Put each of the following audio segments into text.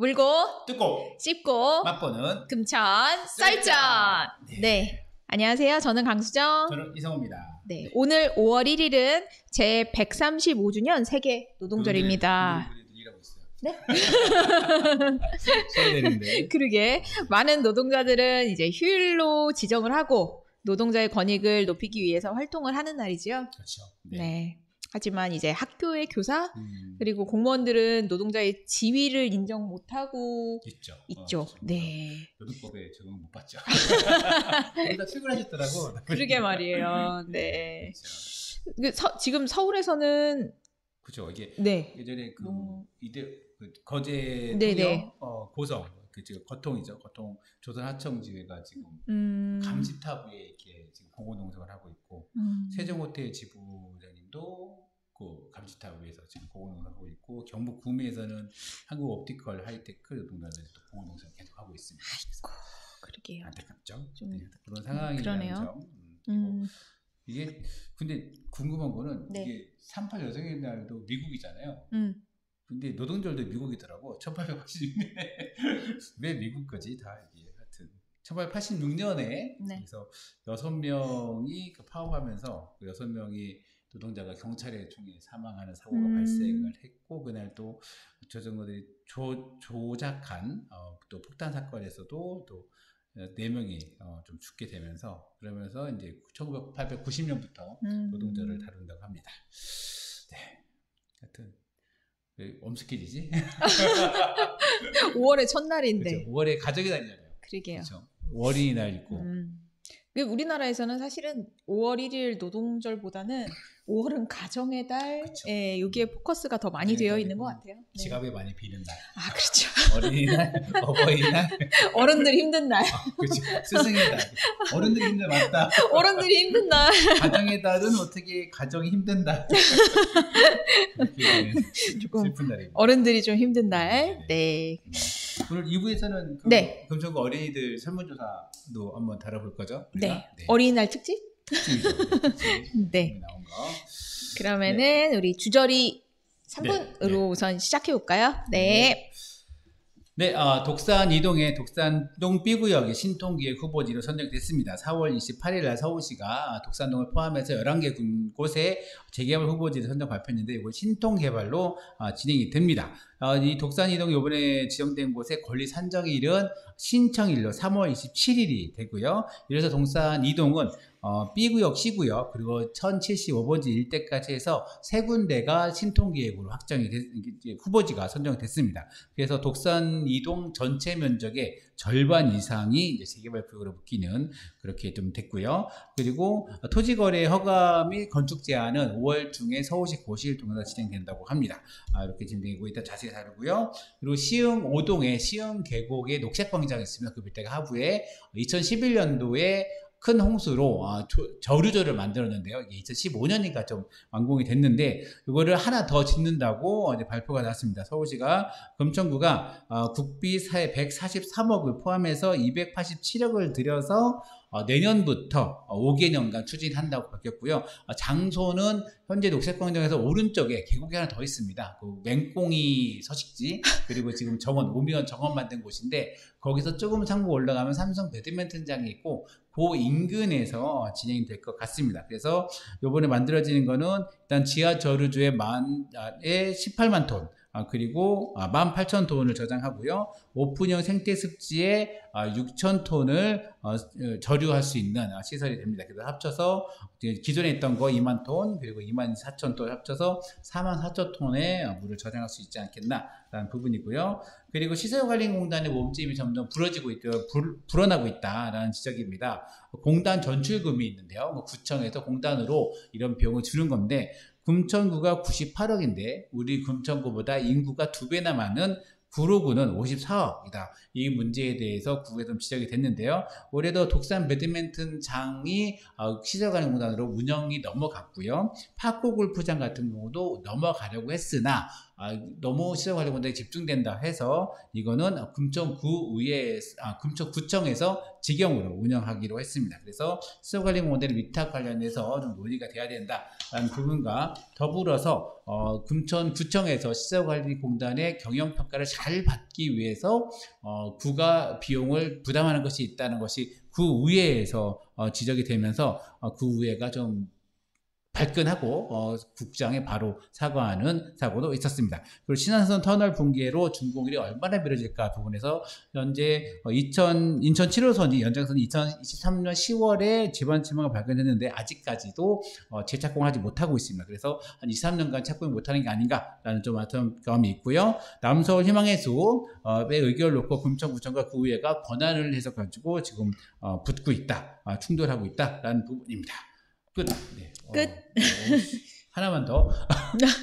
물고 뜯고 씹고 맛보는 금천 썰전. 네. 안녕하세요. 저는 강수정. 저는 이성호입니다. 네. 오늘 5월 1일은 제 135주년 세계 노동절입니다. 일하고 있어요. 네? 써야 되는데. 그러게. 많은 노동자들은 이제 휴일로 지정을 하고 노동자의 권익을 높이기 위해서 활동을 하는 날이죠. 그렇죠. 네. 하지만 이제 학교의 교사 그리고 공무원들은 노동자의 지위를 인정 못하고 있죠. 그렇죠. 네. 노동법에 적용 못 받죠. 다 출근하셨더라고. 그러게 말이에요. 네. 그렇죠. 지금 서울에서는 그렇죠. 이게 네. 예전에 거제 네네. 고성 지금 거통이죠. 거통 조선하청지회가 지금 감시탑 위에 이렇게 지금 공공농성을 하고 있고 세종호텔 지부장님도 그 감시탑 위에서 지금 공공농성하고 있고 경북 구미에서는 한국옵티컬 하이테크 노동자들이 또 공공농성을 계속 하고 있습니다. 아이고, 그러게요. 안타깝죠. 좀 네, 그런 상황이라는 점. 이게 근데 궁금한 거는 네. 이게 38 여성의 날도 미국이잖아요. 근데 노동절도 미국이더라고. 1886년에 왜 미국 거지? 다 이게 하여튼 1886년에 네. 그래서 6명이 파업하면서 그 6명이 노동자가 경찰에 총에 사망하는 사고가 발생을 했고 그날 또 조정거들이 조작한 또 폭탄 사건에서도 또 4명이 좀 죽게 되면서 그러면서 이제 1890년부터 노동자를 다룬다고 합니다. 네, 하여튼 왜 엄숙해지지? 5월의 첫날인데. 그렇죠. 5월에 가족의 날이잖아요. 그러게요. 그렇죠. 어린이날 있고. 우리나라에서는 사실은 5월 1일 노동절보다는 5월은 가정의 달, 그쵸. 예, 여기에 포커스가 더 많이 되어 있는 것 같아요. 네. 지갑에 많이 비는 날. 아, 그렇죠. 어린이날, 어버이날. 어른들 힘든 날. 그렇죠. 스승의 날. 어른들이 힘든 날 맞다. 어른들이 힘든 날. 가정의 달은 어떻게 가정이 힘든 날. 조금 슬픈 날입니다. 어른들이 좀 힘든 날. 네. 오늘 2부에서는 네. 금천구 어린이들 설문조사도 한번 다뤄볼 거죠? 네. 네. 어린이날 특집? 특집이죠. 네. 나온 거. 그러면은 우리 주저리 3분으로 네. 우선 시작해 볼까요? 네. 네, 독산 이동의 독산동 B구역의 신통기획 후보지로 선정됐습니다. 4월 28일 날 서울시가 독산동을 포함해서 11개 곳에 재개발 후보지를 선정 발표했는데 이걸 신통개발로 진행이 됩니다. 이 독산 이동이 이번에 지정된 곳에 권리 산정일은 신청일로 3월 27일이 되고요. 이래서 독산 이동은 B구역, C구역 그리고 1075번지 일대까지 해서 3군데가 신통기획으로 확정이 후보지가 선정됐습니다. 그래서 독산 이동 전체 면적의 절반 이상이 이제 재개발 구역으로 묶이는 그렇게 좀 됐고요. 그리고 토지거래 허가 및 건축 제한은 5월 중에 서울시 고시일 통해서 진행된다고 합니다. 이렇게 진행되고 이따 자세히 다루고요. 그리고 시흥 5동에 시흥 계곡에 녹색광장이 있습니다. 그 밑에가 하부에 2011년도에 큰 홍수로 저류조를 만들었는데요. 이게 2015년이니까 좀 완공이 됐는데 이거를 하나 더 짓는다고 이제 발표가 났습니다. 서울시가 금천구가 국비 143억을 포함해서 287억을 들여서 내년부터 5개년간 추진한다고 밝혔고요. 장소는 현재 녹색광장에서 오른쪽에 계곡이 하나 더 있습니다. 그 맹꽁이 서식지 그리고 지금 정원 오미원 정원 만든 곳인데 거기서 조금 창고 올라가면 삼성 배드민턴장이 있고 그 인근에서 진행이 될 것 같습니다. 그래서 이번에 만들어지는 거는 일단 지하 저류주의 18만 톤 그리고 18,000톤을 저장하고요. 오픈형 생태습지에 6,000톤을 저류할 수 있는 시설이 됩니다. 그래서 합쳐서 기존에 있던 거 2만 톤 그리고 24,000톤 합쳐서 44,000톤의 물을 저장할 수 있지 않겠나라는 부분이고요. 그리고 시설관리공단의 몸집이 점점 불어나고 있다라는 지적입니다. 공단 전출금이 있는데요. 구청에서 공단으로 이런 비용을 주는 건데 금천구가 98억인데 우리 금천구보다 인구가 2배나 많은 구로구는 54억이다. 이 문제에 대해서 구에 좀 지적이 됐는데요. 올해도 독산 배드민턴장이 시설관리공단으로 운영이 넘어갔고요. 파코골프장 같은 경우도 넘어가려고 했으나 너무 시설관리공단에 집중된다 해서 이거는 금천구청에서 직영으로 운영하기로 했습니다. 그래서 시설관리공단의 위탁 관련해서 좀 논의가 돼야 된다라는 부분과 더불어서 금천구청에서 시설관리공단의 경영평가를 잘 받기 위해서 구가 비용을 부담하는 것이 있다는 것이 구의회에서 지적이 되면서 구의회가 좀 발끈하고 국장에 바로 사과하는 사고도 있었습니다. 그리고 신안선 터널 붕괴로 준공일이 얼마나 미뤄질까 부분에서 현재 인천 7호선이 연장선이 2023년 10월에 지반 침하가 발견했는데 아직까지도 재착공을 하지 못하고 있습니다. 그래서 한 2, 3년간 착공을 못하는 게 아닌가라는 좀 안타까움이 있고요. 남서울 희망해수의 의결을 놓고 금천구청과 구의회가 권한을 해석가지고 지금 붙고 있다, 충돌하고 있다라는 부분입니다. 끝. 네. 끝. 하나만 더.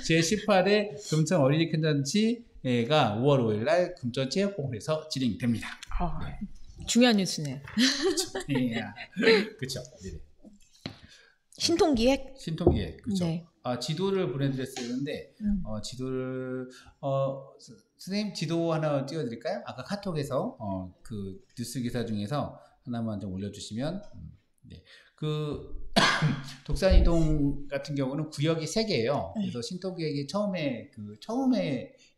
제18회 금천 어린이 큰잔치가 5월 5일 날 금천체육공원에서 진행됩니다. 네. 중요한 뉴스네요. 그렇죠. 네. 신통기획? 신통기획. 그렇죠. 네. 지도를 보내드렸었는데 지도를 선생님 지도 하나 띄워드릴까요? 아까 카톡에서 그 뉴스 기사 중에서 하나만 좀 올려주시면. 네. 독산이동 같은 경우는 구역이 3개예요. 그래서 신통기획이 처음에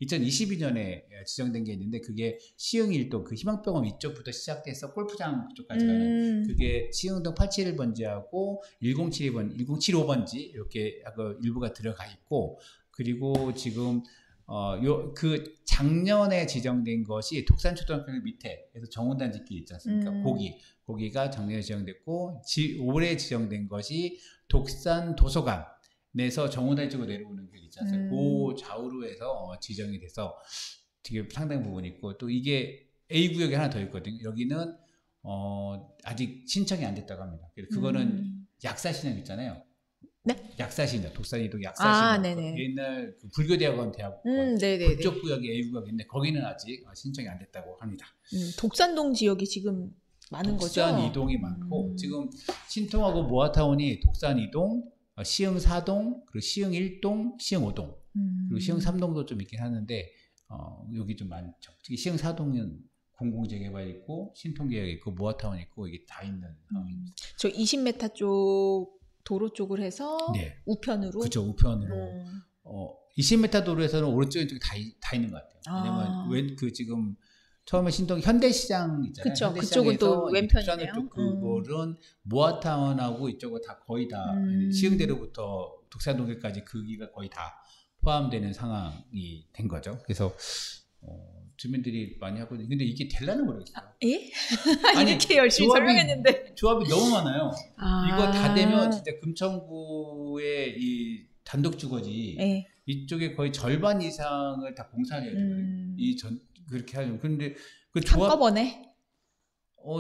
2022년에 지정된 게 있는데 그게 시흥일동 희망병원 이쪽부터 시작돼서 골프장 쪽까지 가는 그게 시흥동 871번지하고 1075번지 이렇게 일부가 들어가 있고 그리고 지금 작년에 지정된 것이 독산초등학교 밑에 그래서 정운단 짓기 있지 않습니까? 거기가 작년에 지정됐고 올해 지정된 것이 독산 도서관에서 정운단 쪽으로 내려오는 길 있지 않습니까? 그 좌우로 해서 지정이 돼서 되게 상당 부분이 있고 또 이게 A 구역이 하나 더 있거든요. 여기는 아직 신청이 안 됐다고 합니다. 그래서 그거는 약사신협 있잖아요. 네? 약사신협, 독산이동 약사신협. 네네. 옛날 불교대학원 대학원 그쪽 구역이 A 구역인데 거기는 아직 신청이 안 됐다고 합니다. 독산동 지역이 지금 많은 거죠? 독산이동이 많고 지금 신통하고 모아타운이 독산이동, 시흥 4동, 그리고 시흥 1동, 시흥 5동, 그리고 시흥 3동도 좀 있긴 하는데 여기 좀 많죠. 특히 시흥 4동은 공공재개발 있고 신통계획 있고 모아타운 있고 이게 다 있는 상황입니다. 저 20m 쪽 도로 쪽을 해서 우편으로? 그렇죠. 우편으로. 20m 도로에서는 오른쪽 왼쪽이 다 있는 것 같아요. 왜냐면 지금 처음에 현대시장 있잖아요. 그쵸. 그쪽은 또 왼편이네요. 그거는 모아타운하고 이쪽은 다 거의 다 시흥대로부터 독산동에까지 거기가 거의 다 포함되는 상황이 된 거죠. 그래서 주민들이 많이 하거든요. 근데 이게 될라는 모르겠어요. 예? 이렇게 열심히 설명했는데 조합이 너무 많아요. 이거 다 되면 진짜 금천구의 이 단독 주거지 이쪽에 거의 절반 이상을 다 공사를 해야 되거든요. 그렇게 하죠. 근데 그 조합 한꺼번에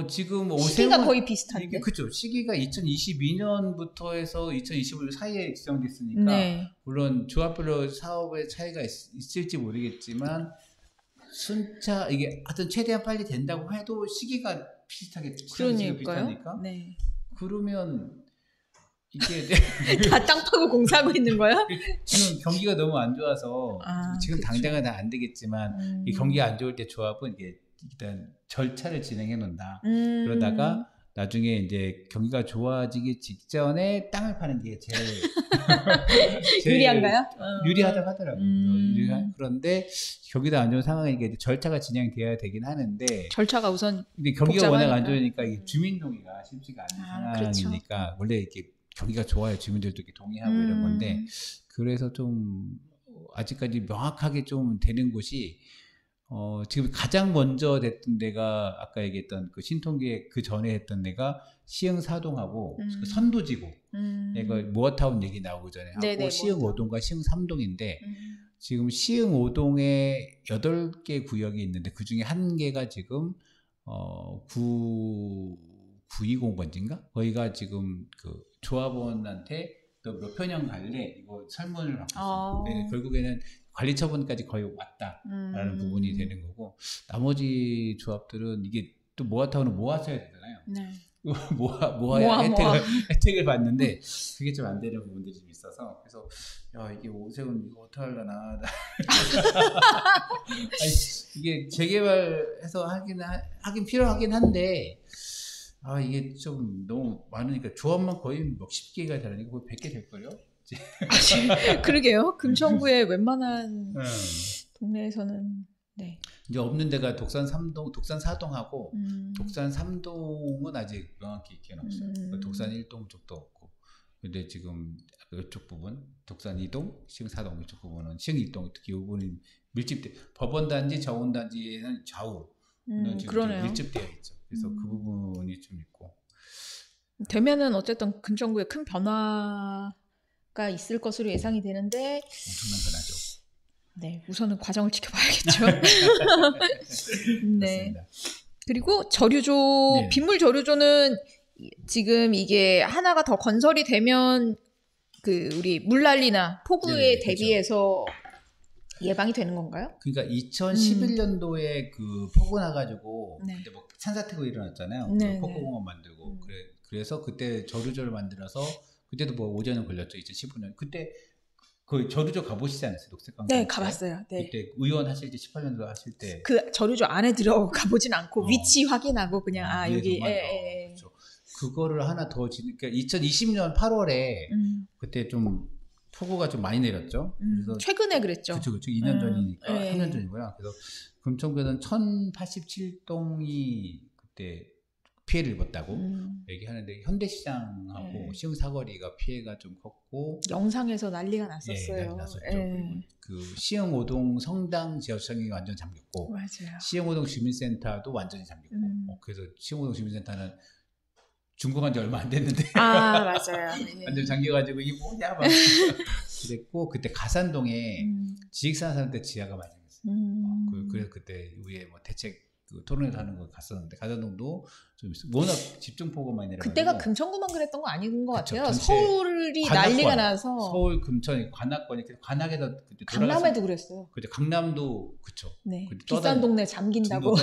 지금 시기가 거의 비슷한데. 그렇죠. 시기가 2022년부터 해서 2025년 사이에 지정됐으니까 물론 조합별로 사업의 차이가 있을지 모르겠지만 순차 이게 하여튼 최대한 빨리 된다고 해도 시기가 비슷하게 비슷하니까. 네. 그러면 이게 다 땅 파고 공사하고 있는 거야? 지금 경기가 너무 안 좋아서 지금 그쵸. 당장은 안 되겠지만 이 경기가 안 좋을 때 조합은 이게 일단 절차를 진행해 놓는다. 그러다가 나중에 이제 경기가 좋아지기 직전에 땅을 파는 게 제일 유리한가요? 유리하다고 하더라고요. 그런데 경기가 안 좋은 상황이니까 절차가 진행돼야 되긴 하는데 절차가 우선 근데 경기가 워낙 안 좋으니까 이게 주민 동의가 쉽지가 않은 상황이니까 그렇죠. 원래 이렇게 경기가 좋아야 주민들도 이렇게 동의하고 이런 건데 그래서 좀 아직까지 명확하게 좀 되는 곳이 지금 가장 먼저 됐던 데가 아까 얘기했던 그 신통기획 그 전에 했던 데가 시흥 4동하고 그 선도지구 이거 모아타운 얘기 나오기 전에 하고 시흥 5동과 시흥 3동인데 지금 시흥 5동에 8개 구역이 있는데 그 중에 한 개가 지금 920번지인가? 거기가 지금 그 조합원한테 너 몇 편형 갈래? 이거 설문을 받고 있어요. 네, 결국에는 관리 처분까지 거의 왔다라는 부분이 되는 거고 나머지 조합들은 이게 또 모아타운은 모았어야 되잖아요. 모아야 혜택을 받는데 그게 좀 안 되는 부분들이 좀 있어서 그래서 야 이게 오세훈 이거 어떻게 하려나 아니, 이게 재개발해서 하긴 필요하긴 한데 이게 좀 너무 많으니까 조합만 거의 몇십 개가 되니까 거의 100개 될걸요? 그러게요. 금천구의 웬만한 동네에서는 네. 이제 없는 데가 독산 3동, 독산 4동하고 독산 3동은 아직 명확히 있게는 없어요. 독산 1동 쪽도 없고. 근데 지금 이쪽 부분, 독산 2동, 시흥 4동 이쪽 부분은 시흥 1동 특히 이 부분이 밀집돼. 법원단지, 정원단지에는 좌우는 지금 밀집되어 있죠. 그래서 그 부분이 좀 있고. 되면은 어쨌든 금천구에 큰 변화가 있을 것으로 예상이 되는데 엄청난 변화죠. 네, 우선은 과정을 지켜봐야겠죠. 네. 그리고 저류조, 네. 빗물 저류조는 지금 이게 하나가 더 건설이 되면 그 우리 물난리나 폭우에 대비해서 예방이 되는 건가요? 그러니까 2011년도에 그 폭우 나가지고 그때 뭐 산사태가 일어났잖아요. 폭우공원 만들고 그래서 그때 저류조를 만들어서 그때도 뭐 5년은 걸렸죠. 2015년 그때 그 저류조 가보시지 않았어요? 녹색광. 네, 가봤어요. 네. 그때 의원 하실 때 18년도 하실 때 그 저류조 안에 들어가 보진 않고 위치 확인하고 그냥 여기 그렇죠. 그거를 하나 더 그러니까 2020년 8월에 그때 좀 폭우가 좀 많이 내렸죠. 그래서 최근에 그랬죠. 그렇죠. 2년 전이니까 3년 전이고요. 그래서 금천구에는 1087동이 그때 피해를 입었다고 얘기하는데 현대시장하고 시흥 사거리가 피해가 좀 컸고 영상에서 난리가 났었어요. 난리 났었죠. 그 시흥 5동 성당 지하철이 완전 잠겼고 맞아요. 시흥 5동 주민센터도 완전히 잠겼고 그래서 시흥 5동 주민센터는 준공한 지 얼마 안 됐는데 맞아요. 완전 잠겨가지고 이게 뭐냐 막 그랬고 그때 가산동에 지식산업센터 지하가 많이 잠겼어요. 그래서 그때 위에 뭐 대책 그 토론회를 하는 거 갔었는데 가산동도 좀 워낙 집중폭우 많이 내려가지고 그때가 금천구만 그랬던 거 아닌 것 그쵸, 같아요. 서울이 난리가 나서 서울 금천이 관악권이 관악에서 그때 강남에도 그랬어요. 그때 강남도 그쵸. 네. 비싼 동네 잠긴다고.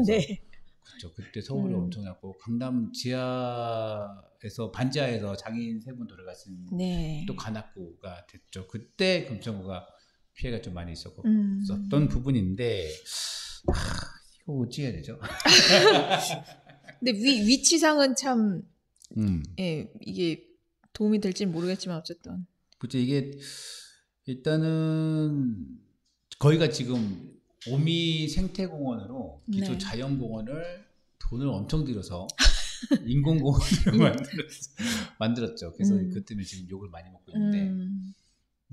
네. 그쵸. 그때 서울이 엄청 났고 강남 지하에서 반지하에서 장애인 3분 돌아가신 또 관악구가 됐죠. 그때 금천구가 피해가 좀 많이 있었던 부분인데. 이거 어찌 해야 되죠? 근데 위치상은 참 이게 도움이 될지는 모르겠지만 어쨌든 그렇죠. 이게 일단은 거기가 지금 오미 생태공원으로 기초 자연공원을 돈을 엄청 들여서 인공공원으로 만들었죠. 그래서 그 때문에 지금 욕을 많이 먹고 있는데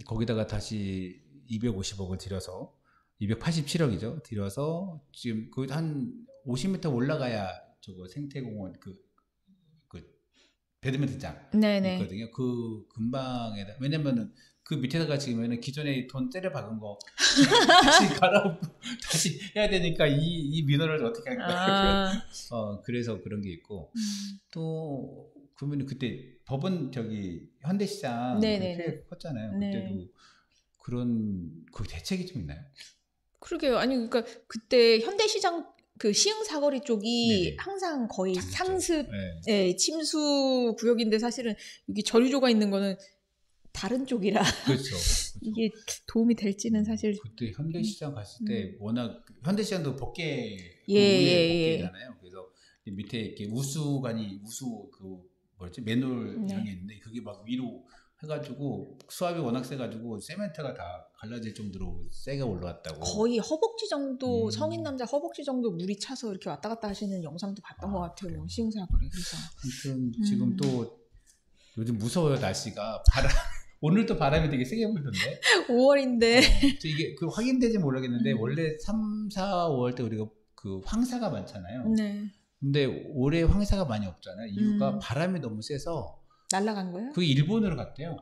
거기다가 다시 250억을 들여서 287억이죠. 들여서 지금 그 한 50m 올라가야 저거 생태공원 그 배드민턴장 있거든요. 그 근방에다 왜냐면은 그 밑에다가 지금은 기존에 돈 때려 박은 거 다시 갈아엎고 다시 해야 되니까 이 민원을 어떻게 할까? 그래서 그런 게 있고 또 그러면 그때 법원 저기 현대시장 피해 컸잖아요. 그때도 그런 그 대책이 좀 있나요? 그러게요. 아니 그러니까 그때 현대시장 그 시흥 사거리 쪽이 항상 거의 상습 침수 구역인데 사실은 여기 저류조가 있는 거는 다른 쪽이라 그렇죠. 이게 도움이 될지는 사실 그때 현대시장 갔을 때 워낙 현대시장도 복개잖아요. 그래서 밑에 이렇게 우수 그 뭐였지 맨홀 향이 있는데 그게 막 위로 해가지고 수압이 워낙 세가지고 세멘트가 다 갈라질 정도로 세게 올라왔다고. 거의 허벅지 정도 성인 남자 허벅지 정도 물이 차서 이렇게 왔다 갔다 하시는 영상도 봤던 것 같아요. 시흥사거리. 그래서 아무튼 지금 또 요즘 무서워요 날씨가 오늘도 바람이 되게 세게 불던데. 5월인데 이게 그 확인되지 모르겠는데 원래 3, 4, 5월 때 우리가 그 황사가 많잖아요. 근데 올해 황사가 많이 없잖아요. 이유가 바람이 너무 세서. 날라간 거예요? 그게 일본으로 갔대요.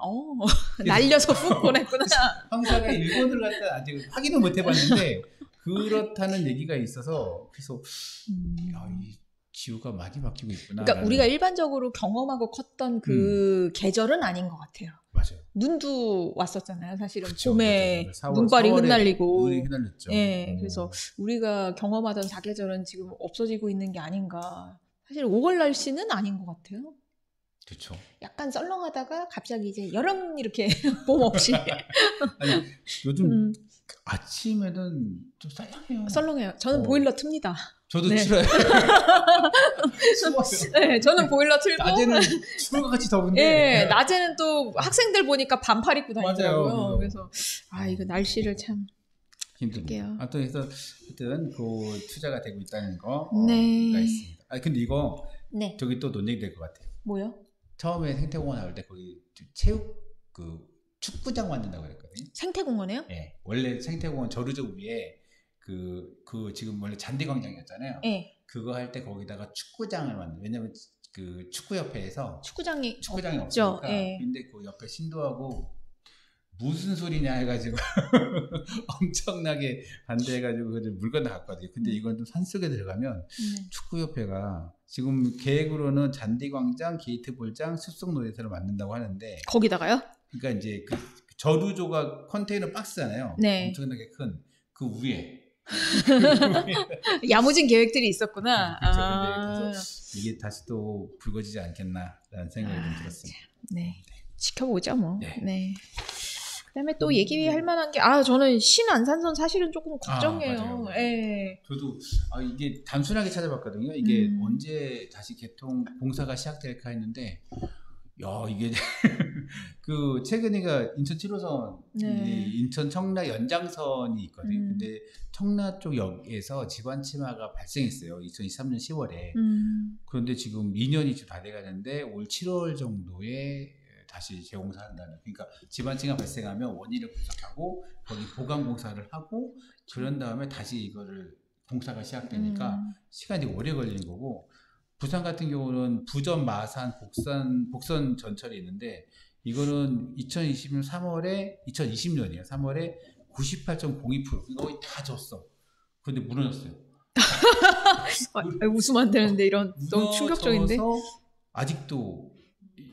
날려서 훅 보냈구나. 황사가 일본으로 갔다 아직 확인은 못 해봤는데 그렇다는 얘기가 있어서 그래서 이 지구가 많이 바뀌고 있구나. 그러니까 우리가 일반적으로 경험하고 컸던 그 계절은 아닌 것 같아요. 맞아요. 눈도 왔었잖아요. 사실은 그쵸, 봄에 그쵸. 눈발이 흩날리고. 눈이 흩날렸죠. 그래서 우리가 경험하던 사계절은 지금 없어지고 있는 게 아닌가. 사실 5월 날씨는 아닌 것 같아요. 그렇죠. 약간 썰렁하다가 갑자기 이제 여름 이렇게 봄 없이. 아니, 요즘 아침에는 좀 썰렁해요. 썰렁해요. 저는 보일러 틉니다. 저도 틀어요. 네, 저는 보일러 틀고 낮에는 추운 것 같이 더운데. 네, 낮에는 또 학생들 보니까 반팔 입고 다니더라고요. 맞아요. 그래서 이거 날씨를 참 힘들게요. 하여튼 그 투자가 되고 있다는 거가 네. 있습니다. 근데 이거 네. 저기 또 논쟁이 될 것 같아요. 뭐요? 처음에 생태공원 나올 때 거기 체육 축구장 만든다고 그랬거든요. 생태공원이요? 네. 원래 생태공원 저루저 위에 그 지금 원래 잔디광장이었잖아요. 네. 그거 할 때 거기다가 축구장을 만든. 왜냐면 그 축구협회에서 축구장이 없으니까. 네. 근데 그 옆에 신도하고 무슨 소리냐 해가지고 엄청나게 반대해가지고 물 건너갔거든요. 근데 이건 좀 산속에 들어가면 축구협회가 지금 계획으로는 잔디광장, 게이트볼장, 숲속놀이터를 만든다고 하는데 거기다가요? 그러니까 이제 그 저루조가 컨테이너 박스잖아요. 네. 엄청나게 큰 그 위에 야무진 계획들이 있었구나. 그래서 이게 다시 또 불거지지 않겠나라는 생각이 좀 들었습니다. 네. 지켜보자 뭐. 네. 네. 그다음에 또 얘기할 만한 게 저는 신안산선 사실은 조금 걱정해요. 네. 저도 이게 단순하게 찾아봤거든요. 이게 언제 다시 개통 공사가 시작될까 했는데 이게 그 최근에가 인천 7호선 인천 청라 연장선이 있거든요. 근데 청라 쪽 역에서 지반 침하가 발생했어요. 2023년 10월에. 그런데 지금 2년이 좀 다 돼가는데 올 7월 정도에 다시 재공사한다는. 그러니까 지반 침하가 발생하면 원인을 분석하고 거기 보강 공사를 하고 그런 다음에 다시 이거를 공사가 시작되니까 시간이 오래 걸리는 거고. 부산 같은 경우는 부전, 마산, 복선 전철이 있는데 이거는 2020년 3월에 98.02% 거의 다 졌어. 그런데 무너졌어요. 웃으면 안 되는데 이런 너무 충격적인데. 아직도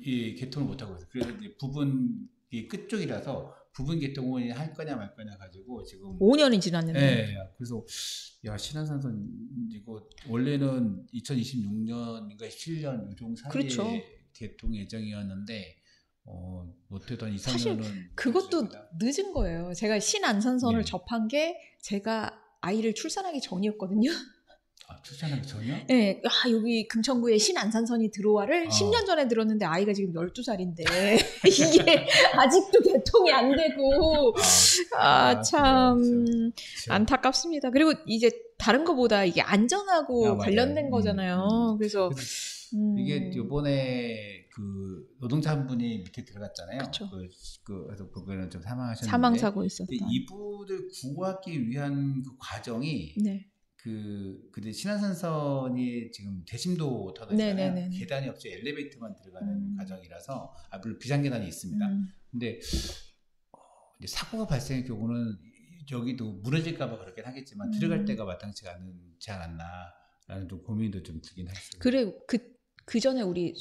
개통을 못 하고 있어요. 그래서 이제 부분 끝쪽이라서 부분 개통을 할 거냐 말 거냐 가지고 지금 5년이 지났는데. 네, 그래서 신안산선 이거 원래는 2026년인가 17년 요정 사이에 그렇죠. 개통 예정이었는데 못해도 한 2, 3년은 사실 그것도 늦은 거예요. 제가 신안산선을 접한 게 제가 아이를 출산하기 전이었거든요. 출산하기 전이요? 네. 여기 금천구에 신안산선이 들어와를 10년 전에 들었는데 아이가 지금 12살인데 이게 아직도 개통이 안 되고 참 안타깝습니다. 그리고 이제 다른 거보다 이게 안전하고 관련된 거잖아요. 그래서 이게 이번에 그 노동자 한 분이 밑에 들어갔잖아요. 그렇죠. 그래서 그거는 좀 사망하셨는데 사망 사고 있었다. 이분을 구하기 위한 그 과정이 근데 신안산선이 지금 대심도 터널이잖아요. 계단이 없이 엘리베이터만 들어가는 과정이라서 물론 비상계단이 있습니다. 근데 이제 사고가 발생할 경우는 여기도 무너질까봐 그렇긴 하겠지만 들어갈 때가 마땅치 않지 않았나라는 좀 고민도 좀 들긴 했어요. 그래 그 전에 우리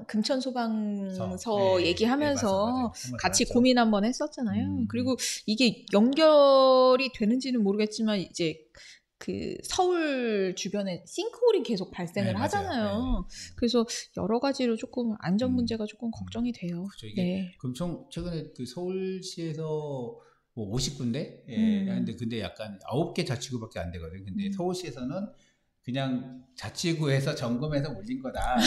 금천 소방서 얘기하면서 같이 고민 한번 했었잖아요. 그리고 이게 연결이 되는지는 모르겠지만 이제 그 서울 주변에 싱크홀이 계속 발생을 하잖아요. 그래서 여러 가지로 조금 안전 문제가 조금 걱정이 돼요. 그렇죠. 이게 최근에 그 서울시에서 뭐 50군데 근데 약간 9개 자치구밖에 안 되거든요. 근데 서울시에서는 그냥 자치구에서 점검해서 올린 거다.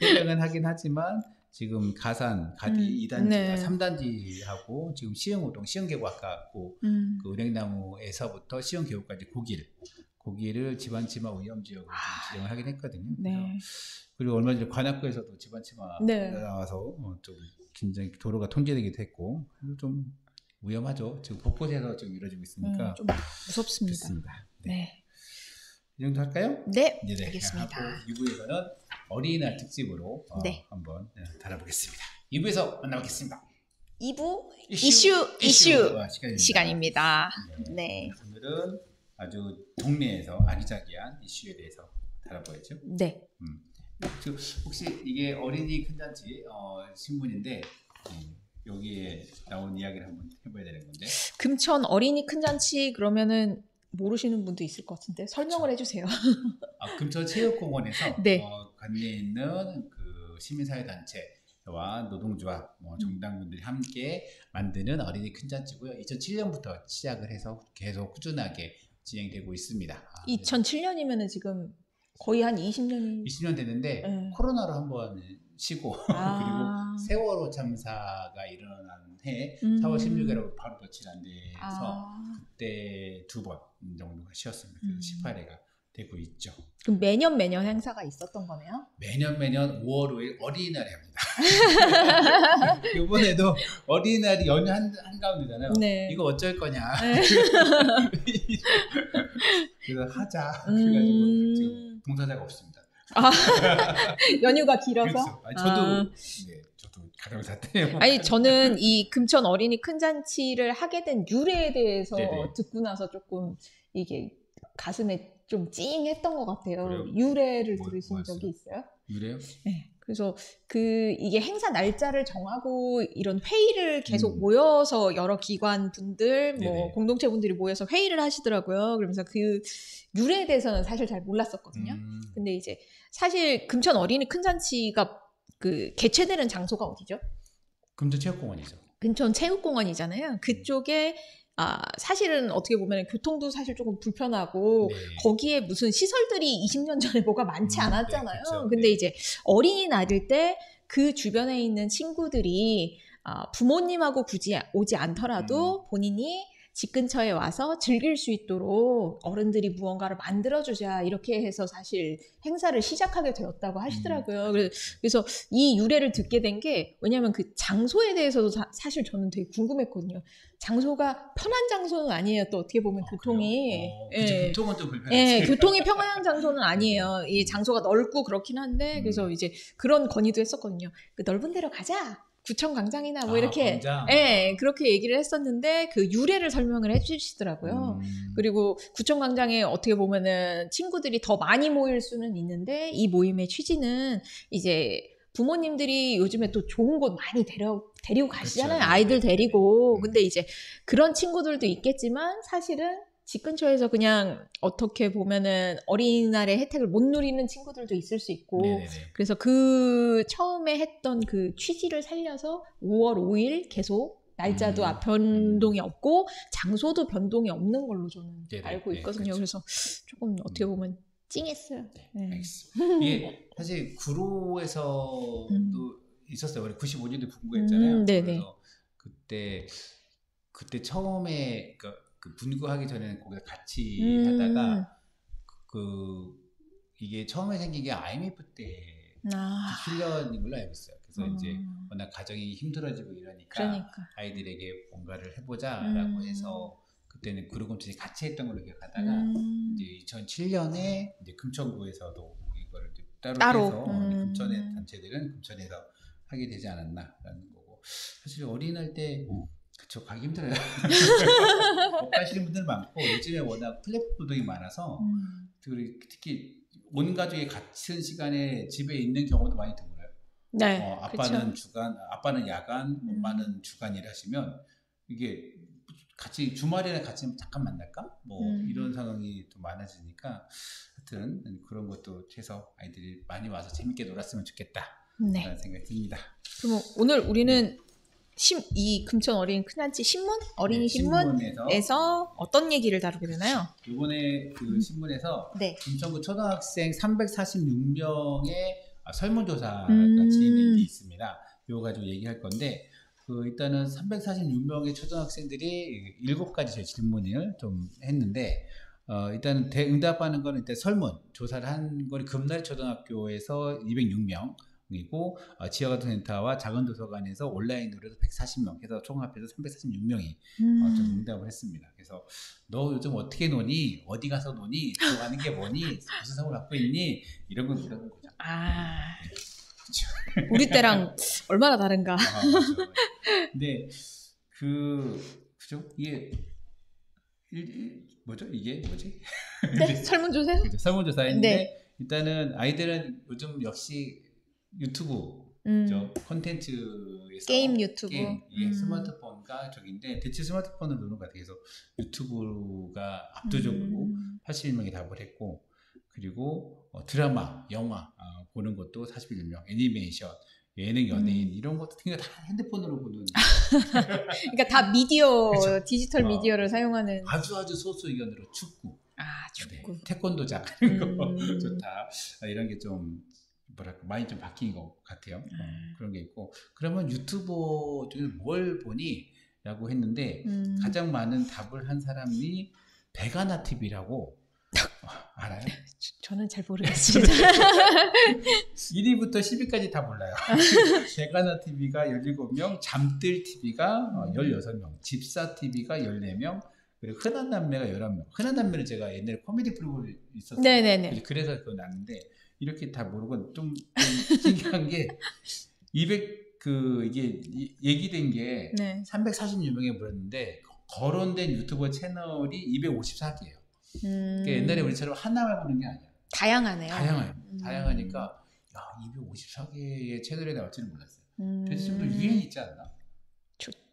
해명은 하긴 하지만 지금 가산, 가디 2단지가 3단지하고 지금 시흥호동, 시흥계곡 아까 그 은행나무에서부터 시흥계곡까지 고기를 지반침하 위험지역으로 지정을 하긴 했거든요. 그리고 얼마 전에 관악구에서도 지반침하 나와서 좀 굉장히 도로가 통제되기도 했고 좀 위험하죠. 지금 곳곳에서 지금 이루어지고 있으니까 좀 무섭습니다. 좋습니다. 네. 이 정도 할까요? 네, 알겠습니다. 2부에서는 어린이날 특집으로 한번 다뤄보겠습니다. 2부에서 만나보겠습니다. 2부 이슈 시간입니다. 네. 오늘은 아주 동네에서 아기자기한 이슈에 대해서 다뤄보겠죠? 네. 혹시 이게 어린이 큰잔치 신문인데 여기에 나온 이야기를 한번 해봐야 되는 건데. 금천 어린이 큰잔치 그러면은 모르시는 분도 있을 것 같은데 설명을 해주세요. 금천체육공원에서 네. 관내에 있는 그 시민사회단체와 노동조합, 정당분들이 함께 만드는 어린이 큰잔치고요. 2007년부터 시작을 해서 계속 꾸준하게 진행되고 있습니다. 2007년이면은 지금 거의 한 20년 됐는데 코로나로 한번 쉬고 그리고 세월호 참사가 일어난 해 4월 16일하고 바로 며칠 안 돼서 그때 2번 정도가 쉬었습니다. 그래서 18회가 되고 있죠. 그럼 매년 행사가 있었던 거네요? 매년 5월 5일 어린이날에 합니다. 이번에도 어린이날이 연휴 한가운데잖아요. 네. 이거 어쩔 거냐. 그래서 하자. 그래가지고 지금 봉사자가 없습니다. 연휴가 길어서? 그렇죠. 저도 가정 사태예요. 아니 저는 이 금천 어린이 큰 잔치를 하게 된 유래에 대해서 듣고 나서 조금 이게 가슴에 좀 찡했던 것 같아요. 그래요? 유래를 들으신 적이 있어요? 유래요? 네. 그래서 이게 행사 날짜를 정하고 이런 회의를 계속 모여서 여러 기관 분들, 공동체 분들이 모여서 회의를 하시더라고요. 그러면서 그 유래에 대해서는 사실 잘 몰랐었거든요. 근데 이제 사실 금천 어린이 큰 잔치가 그 개최되는 장소가 어디죠? 금천체육공원이죠. 금천체육공원이잖아요. 그쪽에 사실은 어떻게 보면 교통도 사실 조금 불편하고 거기에 무슨 시설들이 20년 전에 뭐가 많지 않았잖아요. 그렇죠. 근데 이제 어린이날일 때 그 주변에 있는 친구들이 부모님하고 굳이 오지 않더라도 본인이 집 근처에 와서 즐길 수 있도록 어른들이 무언가를 만들어주자 이렇게 해서 사실 행사를 시작하게 되었다고 하시더라고요. 그래서 이 유래를 듣게 된 게 왜냐하면 그 장소에 대해서도 사실 저는 되게 궁금했거든요. 장소가 편한 장소는 아니에요. 또 어떻게 보면 교통이 교통은 좀 불편하지. 교통이 편한 장소는 아니에요. 이 장소가 넓고 그렇긴 한데 그래서 이제 그런 건의도 했었거든요. 그 넓은 데로 가자. 구청 광장이나 뭐 이렇게 그렇게 얘기를 했었는데 그 유래를 설명을 해주시더라고요. 그리고 구청 광장에 어떻게 보면은 친구들이 더 많이 모일 수는 있는데 이 취지는 이제 부모님들이 요즘에 또 좋은 곳 많이 데리고 가시잖아요. 그렇죠. 아이들 데리고. 근데 이제 그런 친구들도 있겠지만 사실은 집 근처에서 그냥 어떻게 보면은 어린이날의 혜택을 못 누리는 친구들도 있을 수 있고 그래서 그 처음에 했던 그 취지를 살려서 5월 5일 계속 날짜도 변동이 없고 장소도 변동이 없는 걸로 저는 알고 있거든요. 그렇죠. 그래서 조금 어떻게 보면 찡했어요. 알겠습니다. 이게 사실 구로에서도 있었어요. 우리 95년도 분구했잖아요. 그래서 그때 처음에 그 분구하기 전에는 거기서 같이 하다가 이게 처음에 생긴 게 IMF 때 훈련인 걸로 알고 있어요. 그래서 이제 워낙 가정이 힘들어지고 이러니까 아이들에게 뭔가를 해보자라고 해서 그때는 구로금천이 같이 했던 걸로 기억하다가 이제 2007년에 이제 금천구에서도 이거를 따로 해서 금천의 단체들은 금천에서 하게 되지 않았나라는 거고 사실 어린이날 때 그쵸 가기 힘들어요. 못 가시는 분들 많고 요즘에 워낙 플랫폼이 많아서 특히 온 가족이 같은 시간에 집에 있는 경우도 많이 드물어요. 네, 아빠는 아빠는 야간, 엄마는 주간 일하시면 이게 같이 주말에는 같이 잠깐 만날까? 뭐 이런 상황이 좀 많아지니까 하여튼 그런 것도 해서 아이들이 많이 와서 재밌게 놀았으면 좋겠다 라는 생각이 듭니다. 그럼 오늘 우리는 이 금천 어린이 큰잔치 신문? 어린이 신문에서 어떤 얘기를 다루게 되나요? 이번에 그 신문에서 금천구 초등학생 346명의 설문조사가 진행된 게 있습니다. 이거 가지고 얘기할 건데 일단은 346명의 초등학생들이 7가지 저희 질문을 좀 했는데 일단은 응답하는 거는 일단 설문 조사를 한 거는 금날 초등학교에서 206명이고 지역아동센터와 작은도서관에서 온라인으로도 140명 해서 총합해서 346명이 좀 응답을 했습니다. 그래서 너 요즘 어떻게 노니? 어디 가서 노니? 좋아하는 게 뭐니? 무슨 성을 갖고 있니? 이런 걸 물어본 거죠. 우리 때랑 얼마나 다른가. 근데 그죠? 이게 이게 뭐지? 네, 설문조사요? 설문조사인데 일단은 아이들은 요즘 역시 유튜브 저 콘텐츠에서 게임 유튜브. 스마트폰과 저기인데 대체 스마트폰을 노는 것 같아요. 그래서 유튜브가 압도적으로 81명이 답을 했고 그리고 드라마, 영화 보는 것도 41명, 애니메이션, 예능, 연예인 이런 것도 그러니까 다 핸드폰으로 보는. 그러니까 다 미디어, 그쵸? 디지털 미디어를 사용하는. 아주 소수 의견으로 축구. 축구. 네, 태권도장 이런 거 좋다. 이런 게 좀 뭐랄까 많이 좀 바뀐 것 같아요. 그런 게 있고 그러면 유튜버 중에 뭘 보니? 라고 했는데 가장 많은 답을 한 사람이 베가나 TV라고 알아요? 저는 잘 모르겠습니다. 1위부터 10위까지 다 몰라요. 베가나 TV가 17명, 잠들 TV가 16명, 집사 TV가 14명, 그리고 흔한 남매가 11명. 흔한 남매는 제가 옛날에 코미디 프로그램 있었어요. 네네네. 그래서 그거 났는데 이렇게 다 모르고 좀 신기한 게 200 이게 얘기된 게 네. 346명에 물었는데 거론된 유튜버 채널이 254개예요. 그러니까 옛날에 우리처럼 하나만 보는 게 아니야. 다양하네요. 다양하니까 야 254개의 채널에 나올지는 몰랐어요. 그래서 좀 더 유행이 있지 않나?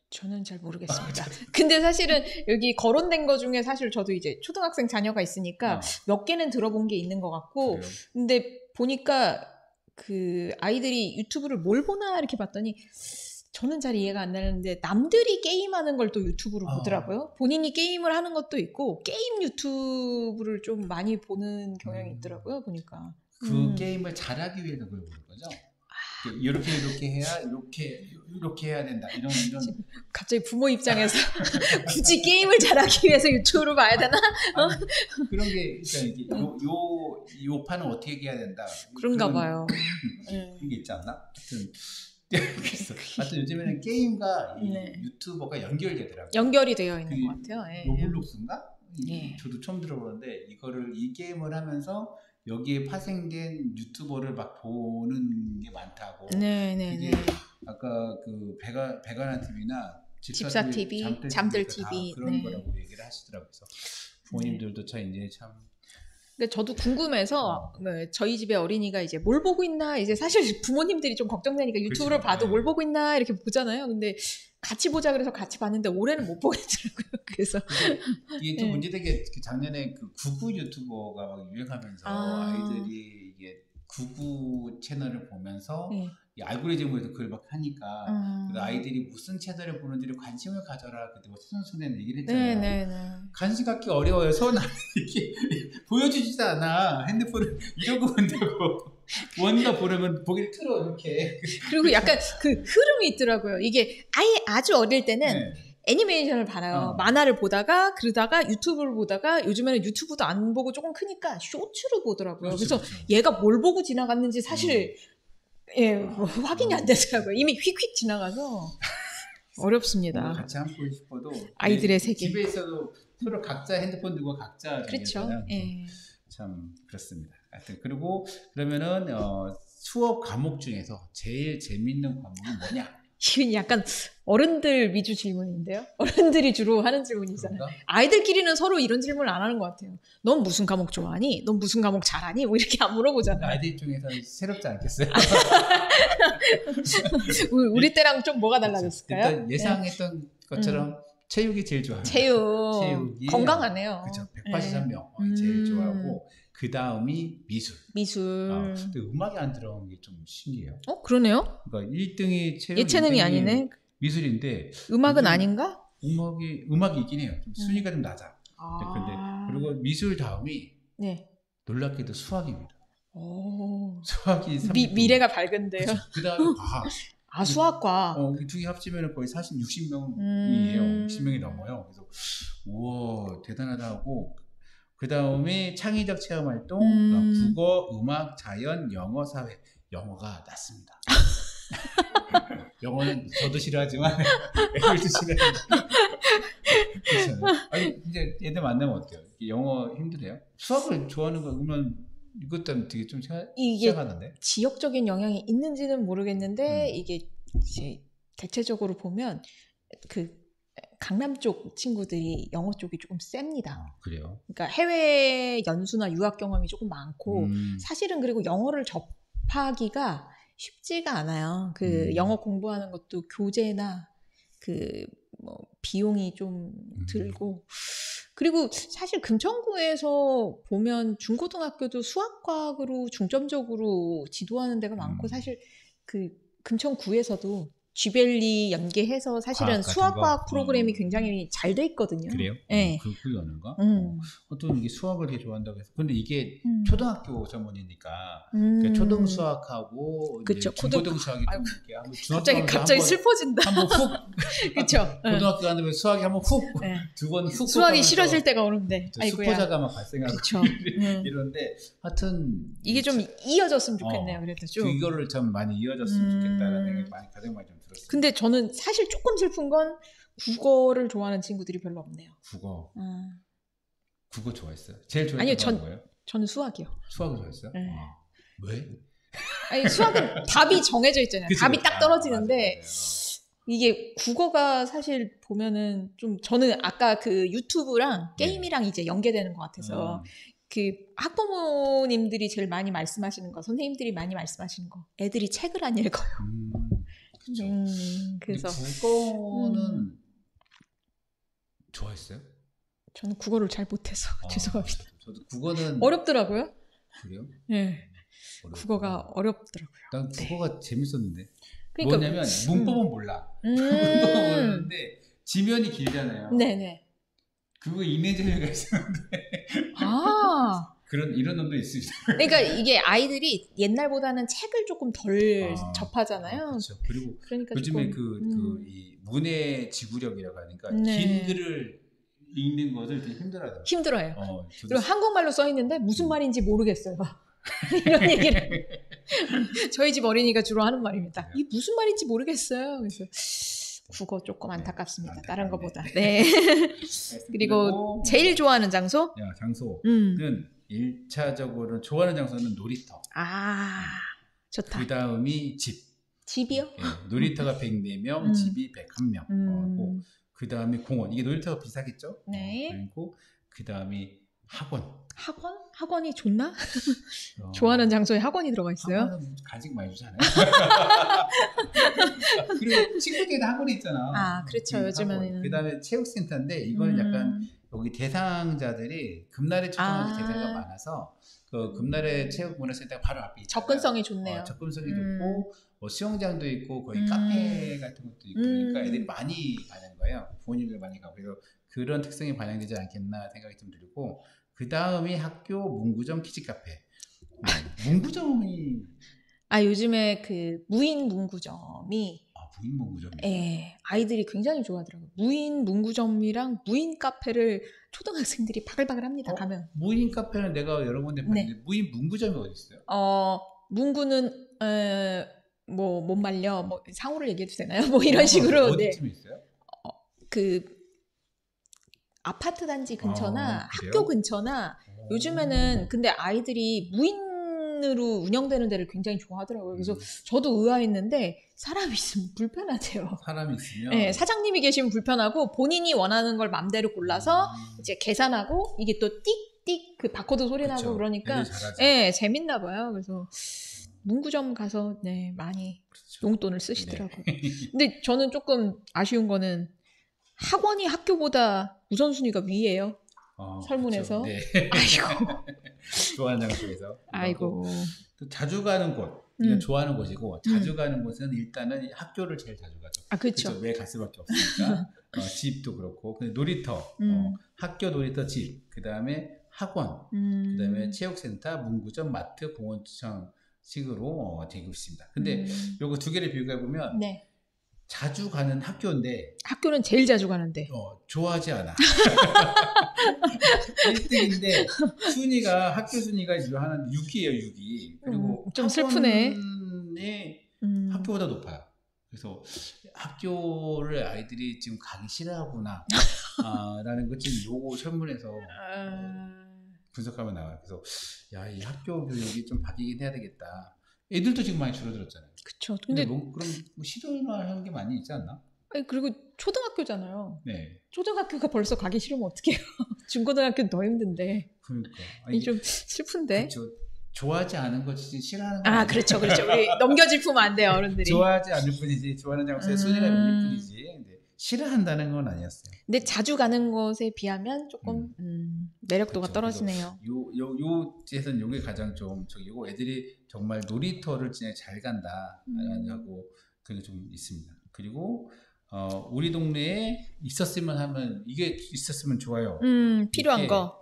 저는 잘 모르겠습니다. 근데 사실은 여기 거론된 거 중에 사실 저도 이제 초등학생 자녀가 있으니까 몇 개는 들어본 게 있는 것 같고 그래요? 근데 보니까 그 아이들이 유튜브를 뭘 보나 이렇게 봤더니 저는 잘 이해가 안 나는데 남들이 게임하는 걸 또 유튜브로 보더라고요. 본인이 게임을 하는 것도 있고 게임 유튜브를 좀 많이 보는 경향이 있더라고요. 보니까. 그 게임을 잘하기 위해서 그걸 보는 거죠? 이렇게 해야 이렇게 해야 된다. 이런 갑자기 부모 입장에서 굳이 게임을 잘하기 위해서 유튜브를 봐야 되나? 그런 게 있잖아요. 요 판은 어떻게 해야 된다. 그런가 봐요. 그런 게 있지 않나? 하여튼 요즘에는 게임과 이 유튜버가 연결되더라고요. 연결이 되어 있는 것 같아요. 로블록스인가? 저도 처음 들어보는데 이 게임을 하면서 여기에 파생된 유튜버를 막 보는 게 많다고. 네네네. 아까 그 베가나 TV나 집사 TV, 잠들 TV 그런 거라고 얘기를 하시더라고요. 그래서 부모님들도 이제 참. 근데 저도 궁금해서 저희 집에 어린이가 이제 뭘 보고 있나 이제 사실 부모님들이 좀 걱정되니까 유튜브를 봐도 뭘 보고 있나 이렇게 보잖아요. 근데 같이 보자 그래서 같이 봤는데 올해는 못 보겠더라고요. 그래서 이게 좀 문제된 게 그작년에 그 구구 유튜버가 막 유행하면서 아이들이 이게 구구 채널을 보면서 이 알고리즘으로 그걸 막 하니까 아이들이 무슨 채널을 보는지를 관심을 가져라 그때 수선수는 얘기를 했잖아요. 관심 갖기 어려워요. 손 이렇게 보여주지도 않아. 핸드폰을 이러고 본다고. 뭔가 보려면 보기를 틀어 이렇게. 그리고 약간 그 흐름이 있더라고요. 이게 아주 어릴 때는 애니메이션을 봐요. 만화를 보다가 그러다가 유튜브를 보다가 요즘에는 유튜브도 안 보고 조금 크니까 쇼츠를 보더라고요. 그래서 얘가 뭘 보고 지나갔는지 사실 확인이 안 되더라고요. 이미 휙휙 지나가서 어렵습니다. 같이 한번 보고 싶어도 아이들의 세계. 집에 있어도 서로 각자 핸드폰 들고 각자 그렇죠. 참 그렇습니다. 하여튼 그리고 그러면은 수업 과목 중에서 제일 재밌는 과목은 뭐냐? 이건 약간 어른들 위주 질문인데요. 어른들이 주로 하는 질문이잖아요. 그런가? 아이들끼리는 서로 이런 질문을 안 하는 것 같아요. 넌 무슨 과목 좋아하니? 넌 무슨 과목 잘하니? 뭐 이렇게 안 물어보잖아요. 아이들 입장에서 새롭지 않겠어요? 우리 때랑 좀 뭐가 달라졌을까요? 일단 예상했던 것처럼 체육이 제일 좋아요. 체육이 건강하네요. 그렇죠. 183명 제일 좋아하고 그 다음이 미술. 근데 음악이 안 들어간 게 좀 신기해요. 그러네요. 그러니까 1등이 체육, 예체능이 아니네. 미술인데 음악은 아닌가? 음악이 있긴 해요. 좀 순위가 좀 낮아. 그리고 미술 다음이 놀랍게도 수학입니다. 수학이 미래가 밝은데요. 그 다음에 과학. 수학과. 두 개 합치면 거의 60명이에요. 60명이 넘어요. 그래서 우와 대단하다 하고 그 다음에 창의적 체험 활동, 국어, 음악, 자연, 영어, 사회. 영어가 낮습니다. 영어는 저도 싫어하지만 애들도 싫어해요. 아니 이제 애들 만나면 어때요? 영어 힘들어요? 수학을 좋아하는 거 그러면 이것도 되게 좀 시작하는데 지역적인 영향이 있는지는 모르겠는데 이게 이제 대체적으로 보면 그 강남 쪽 친구들이 영어 쪽이 조금 셉니다. 그래요? 그러니까 해외 연수나 유학 경험이 조금 많고 사실은 그리고 영어를 접하기가 쉽지가 않아요. 그 영어 공부하는 것도 교재나 그 뭐 비용이 좀 들고 그리고 사실 금천구에서 보면 중고등학교도 수학과학으로 중점적으로 지도하는 데가 많고 사실 그 금천구에서도 쥐벨리 연계해서 사실은 수학과학 프로그램이 굉장히 잘 돼 있거든요. 그래요? 네. 그러는가? 또 이게 수학을 되게 좋아한다고 해서. 근데 이게 초등학교 전문이니까 그러니까 초등 수학하고 중고등 수학이 갑자기 슬퍼진다. 한번 훅. 그렇죠. 고등학교 가는데 수학이 한번 훅. 두 번 훅. 수학이 싫어질 때가 오는데. 수포자가 막 발생하고 이런데 하여튼 이게 좀 이어졌으면 좋겠네요. 그래도 좀 이거를 참 많이 이어졌으면 좋겠다라는 생각이 가장 많이 좀 들었어요. 근데 저는 사실 조금 슬픈 건 국어를 좋아하는 친구들이 별로 없네요. 국어 좋아했어요? 제일 좋아했던 거예요? 저는 수학이요. 수학을 좋아했어요? 네. 왜? 아니 수학은 답이 정해져 있잖아요. 답이 딱 떨어지는데 이게 국어가 사실 보면은 좀 저는 아까 그 유튜브랑 게임이랑 이제 연계되는 것 같아서 그 학부모님들이 제일 많이 말씀하시는 거, 선생님들이 많이 말씀하시는 거, 애들이 책을 안 읽어요. 그렇죠. 그래서 국어는 좋아했어요? 저는 국어를 잘 못해서 죄송합니다. 저도 국어는 어렵더라고요. 그래요? 네. 국어가 어렵더라고요. 난 국어가 재밌었는데. 그러니까, 뭐냐면 문법은 몰라. 문법은 모르는데 지면이 길잖아요. 네네. 그거 이미지가 있었는데. 이런 놈도 있습니다. 그러니까 이게 아이들이 옛날보다는 책을 조금 덜 접하잖아요. 그렇죠. 그러니까 요즘에 이 문해 지구력이라고 하니까 긴 글을 읽는 것을 되게 힘들어요. 그리고 한국말로 써 있는데 무슨 말인지 모르겠어요. 이런 얘기를 저희 집 어린이가 주로 하는 말입니다. 이게 무슨 말인지 모르겠어요. 그래서 국어 조금 안타깝습니다. 다른 것보다. 네. 그리고 제일 좋아하는 장소? 장소는 1차적으로 좋아하는 장소는 놀이터. 좋다. 그 다음이 집이요? 네, 놀이터가 104명, 집이 101명. 그 다음에 공원. 이게 놀이터가 비싸겠죠? 네. 그리고 그 다음이 학원? 학원이 좋나? 좋아하는 장소에 학원이 들어가 있어요? 학원은 간식 많이 주잖아요. 그리고 친구들도 학원이 있잖아. 그렇죠. 요즘에는. 그 다음에 체육센터인데 이거는 약간 여기 대상자들이 금나래 초등학교 대상자가 많아서 그 금나래 체육문화센터가 바로 앞에 있잖아요. 접근성이 좋네요. 접근성이 좋고 수영장도 있고 거의 카페 같은 것도 있고 그러니까 애들이 많이 가는 거예요. 부모님들 많이 가고 그래서 그런 특성이 반영되지 않겠나 생각이 좀 들고 그 다음이 학교 문구점 키즈카페. 문구점이 요즘에 그 무인 문구점이 무인 문구점이 아이들이 굉장히 좋아하더라고요. 무인 문구점이랑 무인 카페를 초등학생들이 바글바글 합니다. 가면. 무인 카페는 내가 여러 군데 봤는데 무인 문구점이 어디 있어요? 문구는 못 말려 뭐 상호를 얘기해도 되나요? 뭐 이런 식으로. 어디쯤에 있어요? 그 아파트 단지 근처나 학교 근처나 요즘에는 근데 아이들이 무인으로 운영되는 데를 굉장히 좋아하더라고요. 그래서 저도 의아했는데 사람이 있으면 불편하대요. 사람이 있으면? 네, 사장님이 계시면 불편하고 본인이 원하는 걸 맘대로 골라서 이제 계산하고 이게 또 띡띡 그 바코드 소리 나고 그러니까 재밌나 봐요. 그래서 문구점 가서 많이 용돈을 쓰시더라고요. 근데 저는 조금 아쉬운 거는 학원이 학교보다 우선순위가 위에요. 설문에서. 아이고. 좋아하는 장소에서. 아이고. 또 자주 가는 곳. 이건 좋아하는 곳이고 자주 가는 곳은 일단은 학교를 제일 자주 가죠. 그렇죠. 왜 갈 수밖에 없으니까. 집도 그렇고. 근데 놀이터. 학교 놀이터 집. 그 다음에 학원. 그 다음에 체육센터, 문구점, 마트, 공원청 식으로 되고 있습니다. 근데 요거 두 개를 비교해보면 자주 가는 학교는 제일 자주 가는데 좋아하지 않아. 1등인데 학교 순위가 한 6위에요. 6위. 그리고 좀 슬프네. 학교보다 높아요. 그래서 학교를 아이들이 지금 가기 싫어하구나 라는 것 지금 요거 설문에서 분석하면 나와요. 그래서 이 학교 교육이 좀 바뀌긴 해야 되겠다. 애들도 지금 많이 줄어들었잖아요. 그렇죠. 근데 그럼 시도나 하는 게 많이 있지 않나? 그리고 초등학교잖아요. 네. 초등학교가 벌써 가기 싫으면 어떡해요. 중고등학교는 더 힘든데. 그러니까. 좀 슬픈데. 그렇죠. 좋아하지 않은 거 진짜 싫어하는 거 아, 그렇죠. 우리 넘겨짚으면 안 돼요, 어른들이. 좋아하지 않을 뿐이지 좋아하는 장소에 순위가 밀릴 뿐이지 근데 싫어한다는 건 아니었어요. 근데 자주 가는 곳에 비하면 조금 매력도가 그렇죠. 떨어지네요. 요에서는 요게 가장 좀 저기고 애들이 정말 놀이터를 진짜 잘 간다라고 그게 좀 있습니다. 그리고 우리 동네에 있었으면 하면 이게 있었으면 좋아요. 필요한 이게, 거.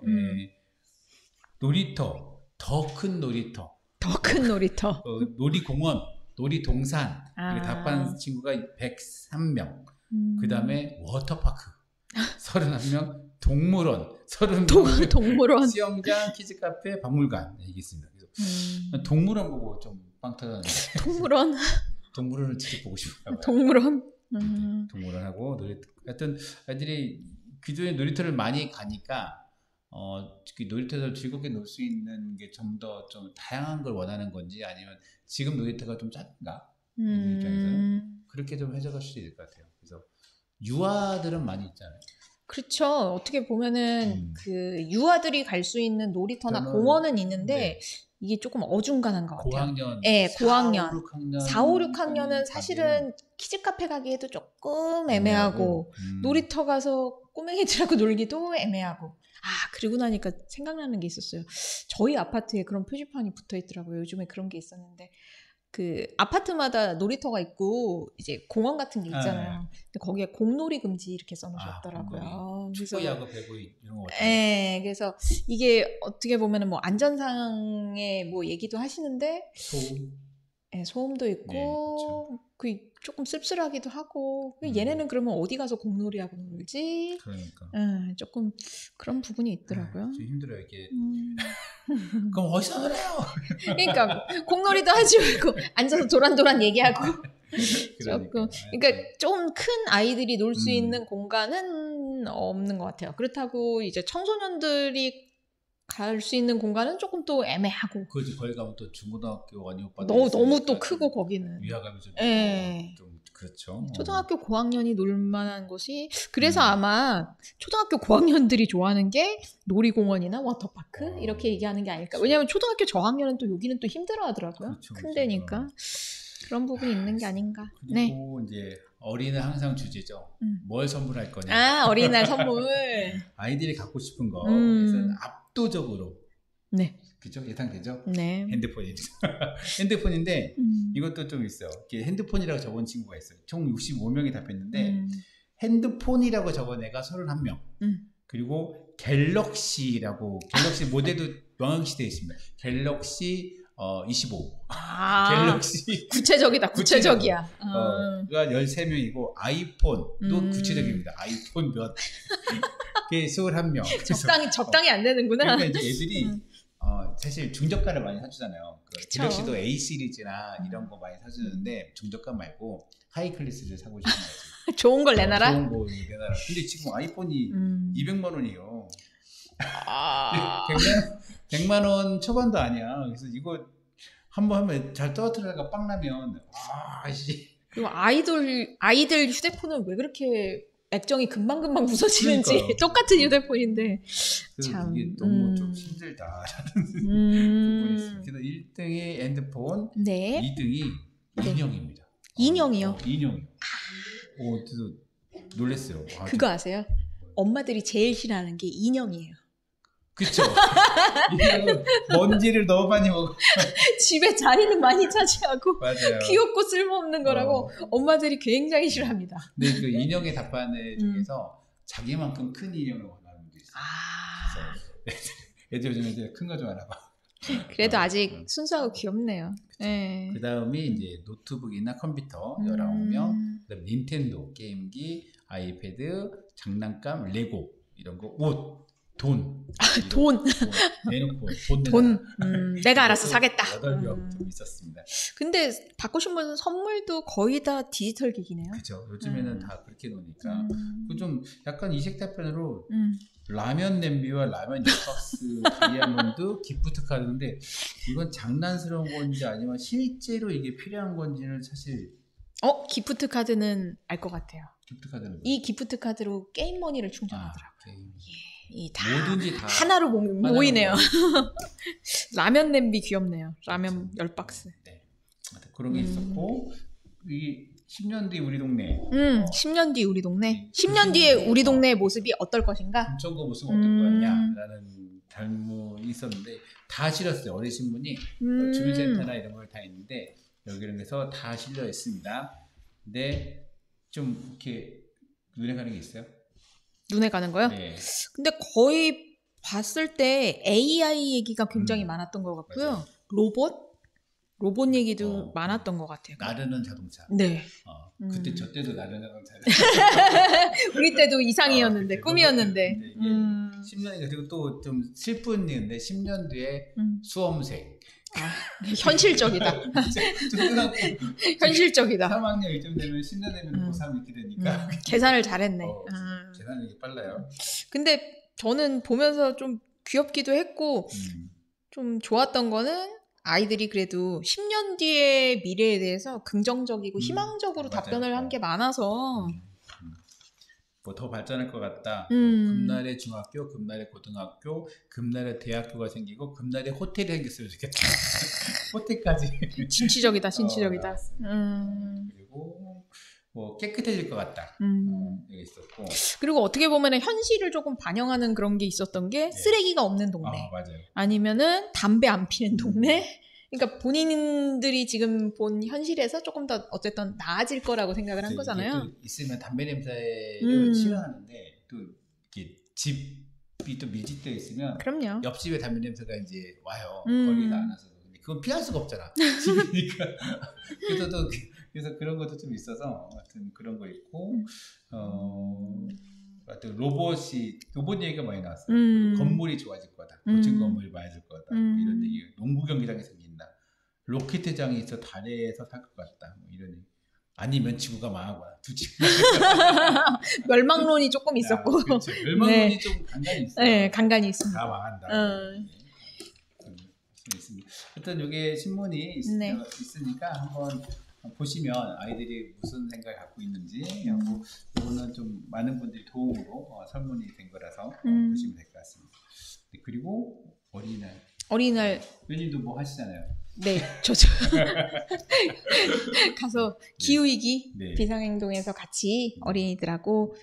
놀이터, 더 큰 놀이터, 더 큰 놀이터. 놀이공원, 놀이동산. 아. 이게 답한 친구가 103명. 그 다음에 워터파크 31명, 동물원 30명, 동물원, 수영장, 키즈카페, 박물관 이게 있습니다. 그래서 동물원 보고 좀 빵 터졌는데 동물원을 직접 보고 싶어요. 동물원. 동물원하고 놀이터. 하여튼 애들이 기존에 놀이터를 많이 가니까 그 놀이터에서 즐겁게 놀 수 있는 게 좀 더 좀 다양한 걸 원하는 건지 아니면 지금 놀이터가 좀 작은가 애들 입장에서는 그렇게 좀 해석할 수 있을 것 같아요. 그래서 유아들은 많이 있잖아요. 그렇죠. 어떻게 보면은 그 유아들이 갈 수 있는 놀이터나 공원은 있는데 네. 이게 조금 어중간한 것 같아요. 고학년, 네, 고학년. 4, 5, 6학년은 사실은 키즈카페 가기에도 조금 애매하고 놀이터 가서 꼬맹이들하고 놀기도 애매하고. 아, 그러고 나니까 생각나는 게 있었어요. 저희 아파트에 그런 표지판이 붙어 있더라고요. 요즘에 그런 게 있었는데 그 아파트마다 놀이터가 있고 이제 공원 같은 게 있잖아요. 근데 거기에 공놀이 금지 이렇게 써놓으셨더라고요. 축구, 야구, 배구 이런 거. 네, 그래서 이게 어떻게 보면은 뭐 안전상의 뭐 얘기도 하시는데 소음, 네, 소음도 있고 네, 그렇죠. 그 조금 씁쓸하기도 하고 얘네는 그러면 어디 가서 공놀이하고 놀지? 그러니까. 조금 그런 부분이 있더라고요. 좀 힘들어요 이게. 그럼 어디서 놀아요? 그러니까 공놀이도 하지 말고 앉아서 도란도란 얘기하고 조금 그러니까 좀 큰 아이들이 놀 수 있는 공간은 없는 것 같아요. 그렇다고 이제 청소년들이 갈 수 있는 공간은 조금 또 애매하고. 그렇지. 거기 가면 또 중고등학교 아니오빠 너무 또 크고 거기는. 위화감이 좀 그렇죠. 초등학교 고학년이 놀만한 곳이 그래서 아마 초등학교 고학년들이 좋아하는 게 놀이공원이나 워터파크 이렇게 얘기하는 게 아닐까. 왜냐하면 초등학교 저학년은 또 여기는 또 힘들어하더라고요. 그렇죠, 큰 데니까 그런 부분이 있는 게 아닌가. 그리고 이제 어린이는 항상 주제죠. 뭘 선물할 거냐. 아, 어린이날 선물. 아이들이 갖고 싶은 거. 그래서 압도적으로. 네. 그죠? 예상되죠? 네. 핸드폰입니다. 핸드폰인데 이것도 좀 있어요. 이렇게 핸드폰이라고 적은 친구가 있어요. 총 65명이 답했는데 핸드폰이라고 적은 애가 31명. 그리고 갤럭시 모델도 명확히 되어 있습니다. 갤럭시 25. 갤럭시 구체적이다. 구체적이야. 가 13명이고 아이폰도 구체적입니다. 아이폰 몇. 그게 21명. 적당히 안 되는구나. 그러니까 이제 애들이 사실 중저가를 많이 사주잖아요. 갤럭시도 A 시리즈나 이런 거 많이 사주는데 중저가 말고 하이 클래스를 사고 싶은 거지. 좋은 걸 내놔라. 좋은 거 내놔라. 근데 지금 아이폰이 200만 원이에요. 100만 원 초반도 아니야. 그래서 이거 한번 하면 잘 떨어뜨리다가 빵 나면 그리고 아이들 휴대폰은 왜 그렇게 액정이 금방금방 부서지는지. 그러니까요. 똑같은 휴대폰인데 참 이게 너무 좀 힘들다라는 부분이 있어요. 그래서 1등이 핸드폰, 네. 2등이 인형입니다. 인형이요? 인형. 그래서 놀랐어요. 그거 아세요? 엄마들이 제일 싫어하는 게 인형이에요. 그쵸. 인형은 먼지를 너무 많이 먹어. 집에 자리는 많이 차지하고 맞아요. 귀엽고 쓸모없는 거라고 엄마들이 굉장히 싫어합니다. 근데 그 인형에 답하는 애 중에서 자기만큼 큰 인형을 원하는 분도 있어요. 그래서 애들 요즘에 큰 거 좀 알아봐. 그래도 아직 순수하고 귀엽네요. 네. 그 다음이 이제 노트북이나 컴퓨터 19명, 그다음에 닌텐도 게임기, 아이패드, 장난감, 레고 이런 거, 옷, 돈. 내놓고 돈. 내가 알아서 사겠다. 8명 좀 있었습니다. 근데 받고 싶은 선물도 거의 다 디지털 기기네요. 그렇죠. 요즘에는 다 그렇게 노니까. 그 좀 약간 이색 답변으로 라면 냄비와 라면 박스 다이아몬드 기프트 카드인데 이건 장난스러운 건지 아니면 실제로 이게 필요한 건지는 사실 기프트 카드는 알 것 같아요. 기프트 카드는 이 기프트 카드로 게임 머니를 충전하더라고요. 이 다 뭐든지 다 하나로 모이네요. 라면 냄비 귀엽네요. 라면 10박스. 네. 그런 게 있었고 이 10년 뒤 우리 동네. 10년 뒤 우리 동네. 10년 뒤에 우리 동네의 모습이 어떨 것인가? 금천구 모습 어떨 거냐라는 질문이 있었는데 다 실었어요. 어린 신문이 주민센터나 이런 걸 다 있는데 여기를 해서 다 실려 있습니다. 근데 좀 이렇게 눈에 가는 게 있어요? 눈에 가는 거요? 네. 근데 거의 봤을 때 AI 얘기가 굉장히 많았던 것 같고요. 맞아요. 로봇 얘기도 많았던 것 같아요. 나르는 자동차. 네. 그때 저 때도 나르는 자동차. 우리 때도 이상이었는데 꿈이었는데. 10년이 그리고 또 좀 슬픈 일인데 10년 뒤에 수험생. 현실적이다. 현실적이다. 3학년 1점 되면 10년 되면 고3 이렇게 되니까. 계산을 잘했네. 계산력이 빨라요. 근데 저는 보면서 좀 귀엽기도 했고 좀 좋았던 거는 아이들이 그래도 10년 뒤의 미래에 대해서 긍정적이고 희망적으로 답변을 한 게 많아서 뭐 더 발전할 것 같다. 금날에 중학교, 금날에 고등학교, 금날에 대학교가 생기고 금날에 호텔이 생겼으면 좋겠다. 호텔까지. 진취적이다. 그리고 뭐 깨끗해질 것 같다. 여기 있었고. 그리고 어떻게 보면 현실을 조금 반영하는 그런 게 있었던 게 쓰레기가 없는 동네. 맞아요. 아니면은 담배 안 피는 동네. 그러니까 본인들이 지금 본 현실에서 조금 더 어쨌든 나아질 거라고 생각을 한 거잖아요. 또 있으면 담배 냄새를 싫어하는데 또 이렇게 집이 또 밀집되어 있으면 그럼요. 옆집에 담배 냄새가 이제 와요. 거리가 안 와서. 근데 그건 피할 수가 없잖아. 집이니까. 그래서 그런 것도 좀 있어서 하여튼 그런 거 있고 하여튼 로봇 얘기가 많이 나왔어요. 건물이 좋아질 거다. 고층 건물이 많아질 거다. 뭐 이런 얘기. 농구 경기장이 생긴다. 로켓장이 있어 달에서 살 것 같다. 뭐 이런 얘기. 아니면 지구가 망하거나 두 지구가 멸망론이 조금 있었고. 그렇죠. 멸망론이 좀 간간히 있어요. 네, 간간히 있습니다. 다 망한다. 일단 이게 신문이 있으니까 한번 보시면 아이들이 무슨 생각을 갖고 있는지 하고 이거는 좀 많은 분들이 도움으로 설문이 된 거라서 보시면 될 것 같습니다. 그리고 어린이날 누님도 뭐 하시잖아요. 네, 저도 가서 기후위기 비상행동에서 같이 어린이들하고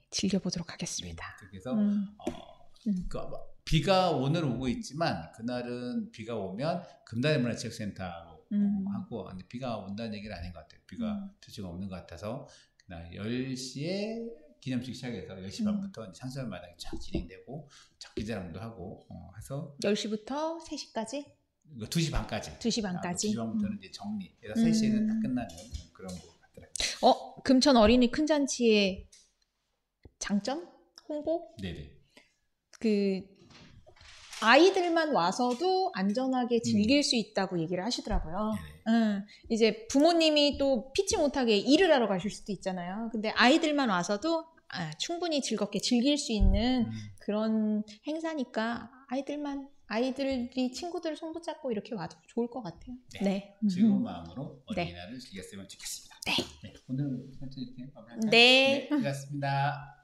즐겨보도록 하겠습니다. 그래서 비가 오늘 오고 있지만 그날은 비가 오면 금단의 문화체육센터로 하고 비가 온다는 얘기는 아닌 것 같아요. 비가 조금 없는 것 같아서 그날 10시에 기념식 시작해서 10시 반부터 상수연마당이 쫙 진행되고 장기자랑도 하고 해서 10시부터 3시까지? 2시 반까지. 2시 반까지. 2시 반부터는 이제 정리. 그래서 3시에는 다 끝나는 그런 거 같더라고요. 금천 어린이 큰 잔치의 장점? 홍보? 네네. 아이들만 와서도 안전하게 즐길 수 있다고 얘기를 하시더라고요. 이제 부모님이 또 피치 못하게 일을 하러 가실 수도 있잖아요. 근데 아이들만 와서도 충분히 즐겁게 즐길 수 있는 그런 행사니까 아이들이 친구들 손 붙잡고 이렇게 와도 좋을 것 같아요. 네. 즐거운 마음으로 어린이날을 즐겼으면 좋겠습니다. 오늘 이렇게 마무리할까요? 네. 고맙습니다.